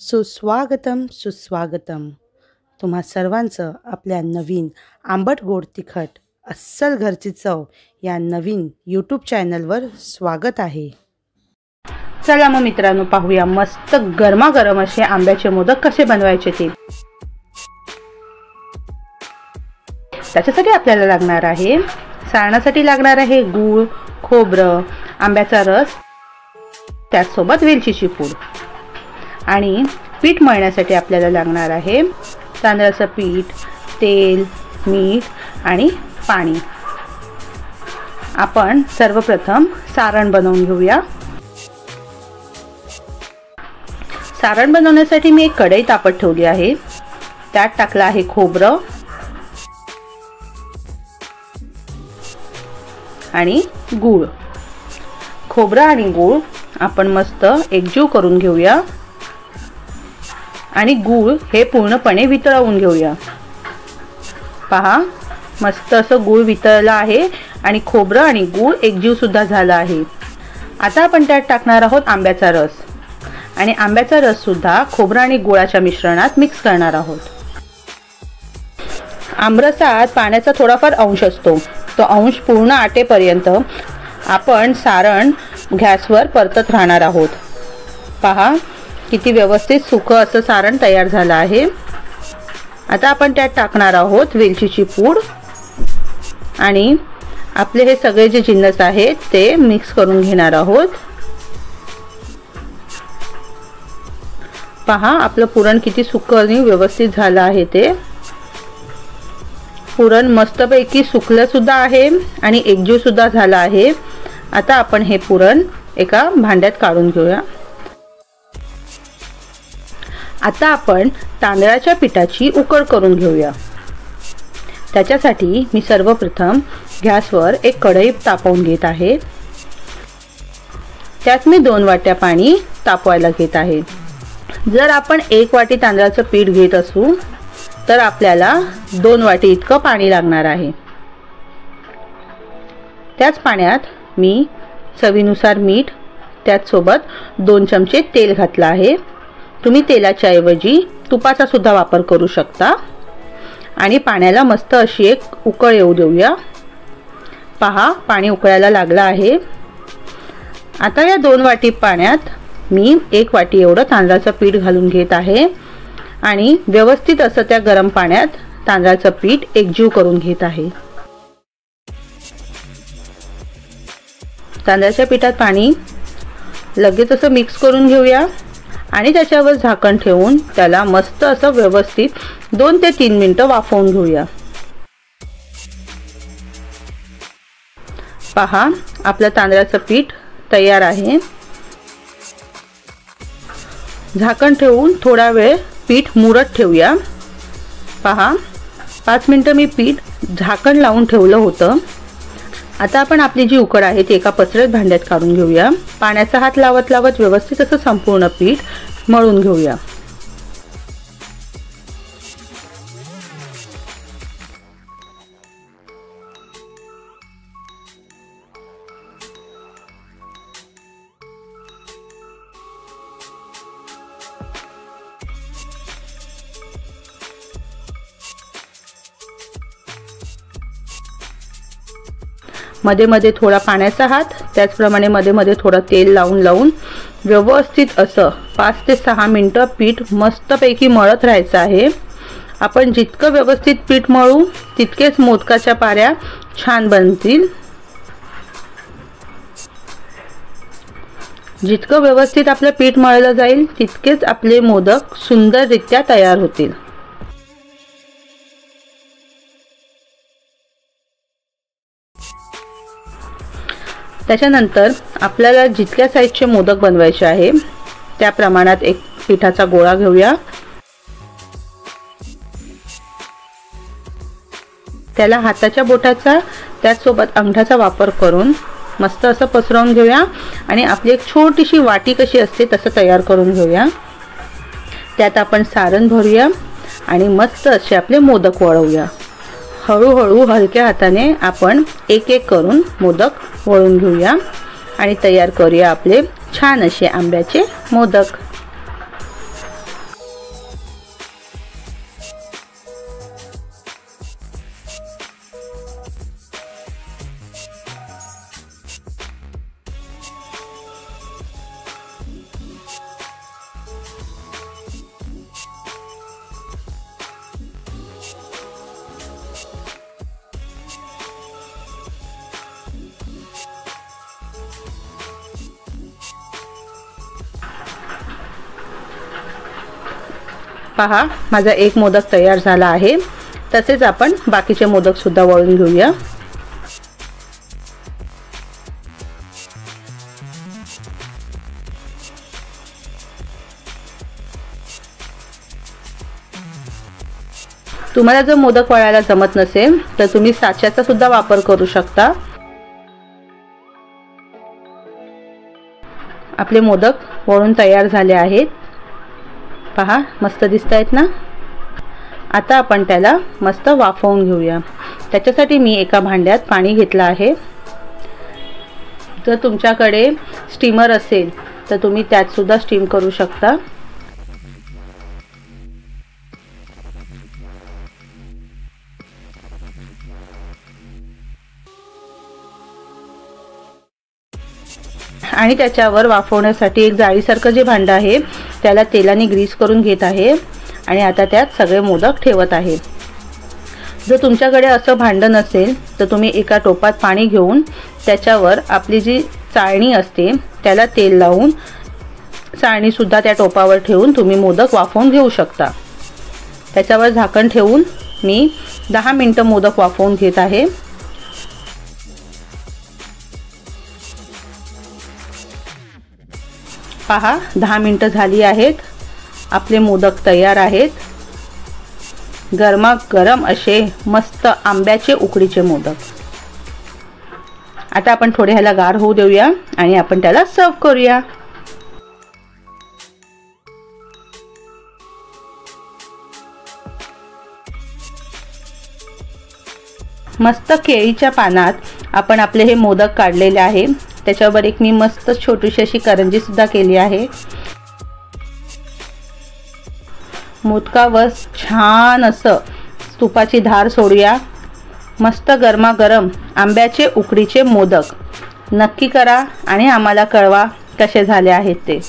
सुस्वागतम सुस्वागतम. तुम्हा सर्वांचं आपल्या नवीन आंबट गोड तिखट अस्सल घरची चव या नवीन यूट्यूब चॅनलवर स्वागत आहे. चला मग मित्रांनो, पाहूया मस्त गरमागरम असे आंब्याचे मोदक कसे बनवायचे ते. त्याच्यासाठी आपल्याला लागणार आहे, सारणासाठी लागणार आहे गूळ, खोबरं, आंब्याचा रस, त्याचसोबत वेलचीची पूड. आणि पीठ मळण्यासाठी आपल्याला लागणार आहे तांदळाचं पीठ, तेल, मीठ आणि पाणी. आपण सर्वप्रथम सारण बनवून घेऊया. सारण बनवण्यासाठी मी एक कढई तापत ठेवली आहे. त्यात टाकलं आहे खोबरं आणि गूळ. खोबरं आणि गूळ आपण मस्त एकजीव करून घेऊया आणि गूळ हे पूर्णपणे वितळवून घेऊया. पहा, मस्त असं गूळ वितळला आहे आणि खोबरं आणि गूळ एकजीव सुद्धा झाला आहे. आता आपण त्यात टाकणार आहोत आंब्याचा रस आणि आंब्याचा रस सुद्धा खोबरं आणि गुळाच्या मिश्रणात मिक्स करणार आहोत. आमरसात पाण्याचा थोडाफार अंश असतो. तो अंश पूर्ण आटेपर्यंत आपण सारण गॅसवर परतत राहणार आहोत. पहा, किती व्यवस्थित सुकं असं सारण तयार झालं आहे. आता आपण त्यात टाकणार आहोत वेलचीची पूड आणि आपले हे सगळे जे जिन्नस आहेत ते मिक्स करून घेणार आहोत. पहा, आपलं पुरण किती सुकं आणि व्यवस्थित झालं आहे. ते पुरण मस्तपैकी सुकलं सुद्धा आहे आणि एकजीव सुद्धा झालं आहे. आता आपण हे पुरण एका भांड्यात काढून घेऊया. आता आपण तांदळाच्या पिठाची उकड करून घेऊया. त्याच्यासाठी मी सर्वप्रथम गॅसवर एक कढई तापवून घेत आहे. त्यात मी 2 वाट्या पाणी तापवायला घेत आहे. जर आपण 1 वाटी तांदळाचं पीठ घेत असू तर आपल्याला 2 वाटी इतकं पाणी लागणार आहे. त्याच पाण्यात मी चवीनुसार मीठ, त्याचसोबत 2 चमचे तेल घातलं आहे. तुम्ही तेलाच्या ऐवजी तुपाचा सुद्धा वापर करू शकता. आणि पाण्याला मस्त अशी एक उकळ येऊ देऊया. पहा, पाणी उकळायला लागलं आहे. आता या 2 वाटी पाण्यात मी 1 वाटी एवढं तांदळाचं पीठ घालून घेत आहे आणि व्यवस्थित असं त्या गरम पाण्यात तांदळाचं पीठ एकजीव करून घेत आहे. तांदळाच्या पिठात पाणी लगेच असं मिक्स करून घेऊया आणि त्याच्यावर झाकण ठेवून त्याला मस्त असं व्यवस्थित 2 ते 3 मिनिटं वाफवून घेऊया. पहा, आपलं तांदळाचं पीठ तयार आहे. झाकण ठेवून थोडा वेळ पीठ मुरत ठेवूया. पहा, 5 मिनिटं मी पीठ झाकण लावून ठेवलं होतं. आता आपण आपली जी उकड आहे ती एका पसरट भांड्यात काढून घेऊया. पाण्याचा हात लावत लावत व्यवस्थित असं संपूर्ण पीठ मळून घेऊया. मध्ये मध्ये थोडा पाण्याचा हात, त्याचप्रमाणे मध्ये मध्ये थोडा तेल लावून व्यवस्थित असं 5 ते 6 मिनिटं पीठ मस्तपैकी मळत राहायचं आहे. आपण जितकं व्यवस्थित पीठ मळू तितकेच मोदकाच्या पाऱ्या छान बनतील. जितकं व्यवस्थित आपलं पीठ मळलं जाईल तितकेच आपले मोदक सुंदररित्या तयार होतील. त्याच्यानंतर आपल्याला जितक्या साईजचे मोदक बनवायचे आहे त्या प्रमाणात एक पिठाचा गोळा घेऊया. त्याला हाताच्या बोटाचा त्याचसोबत अंगठाचा वापर करून मस्त असं पसरवून घेऊया आणि आपली एक छोटीशी वाटी कशी असते तसं तयार करून घेऊया. त्यात आपण सारण भरूया आणि मस्त असे आपले मोदक वळवूया. हळूहळू हलक्या हाताने आपण एक एक करून मोदक वळून घेऊया आणि तयार करूया आपले छान असे आंब्याचे मोदक. पहा, माझा एक मोदक तयार झाला आहे। तसेच आपण बाकीचे मोदक सुद्धा वळून घेऊया। तुम्हाला जर मोदक वळायला जमत नसेल तर तुम्ही साच्याचा सुद्धा वापर करू शकता। आपले मोदक वळून तयार झाले आहेत। पहा, मस्त दिसतायत ना। आता आपण त्याला मस्त वाफवून घेऊया। त्याच्यासाठी मी एका भांड्यात पाणी घेतलं आहे। जर तुमच्याकडे स्टीमर असेल तर तुम्ही त्यात सुद्धा स्टीम करू शकता। आणि त्याच्यावर वाफवण्यासाठी एक जाळीसारखं जे भांडं आहे त्याला तेलाने ग्रीस करून घेत आहे आणि आता त्यात सगळे मोदक ठेवत आहे। जर तुमच्याकडे असं भांडं नसेल तर तुम्ही एका टोपात पाणी घेऊन त्याच्यावर आपली जी चाळणी असते त्याला तेल लावून चाळणी सुद्धा त्या टोपावर ठेवून तुम्ही मोदक वाफवून घेऊ शकता। त्याच्यावर झाकण ठेवून मी 10 मिनिटं मोदक वाफवून घेत आहे। पहा, 10 मिनिटं झाली आहेत। आपले मोदक तयार आहेत। गरमागरम असे मस्त आंब्याचे उकडीचे मोदक। आता आपण थोडे ह्याला गार होऊ देऊया आणि आपण त्याला सर्व करूया। मस्त केळीच्या पानात आपण आपले हे मोदक काढलेले आहे। त्याच्यावर एक मी मस्त छोटीशी अशी करंजी सुद्धा केली आहे। मोदकावर छान असं तुपाची धार सोडूया। मस्त गरमागरम आंब्याचे उकडीचे मोदक नक्की करा आणि आम्हाला कळवा कसे झाले आहेत ते।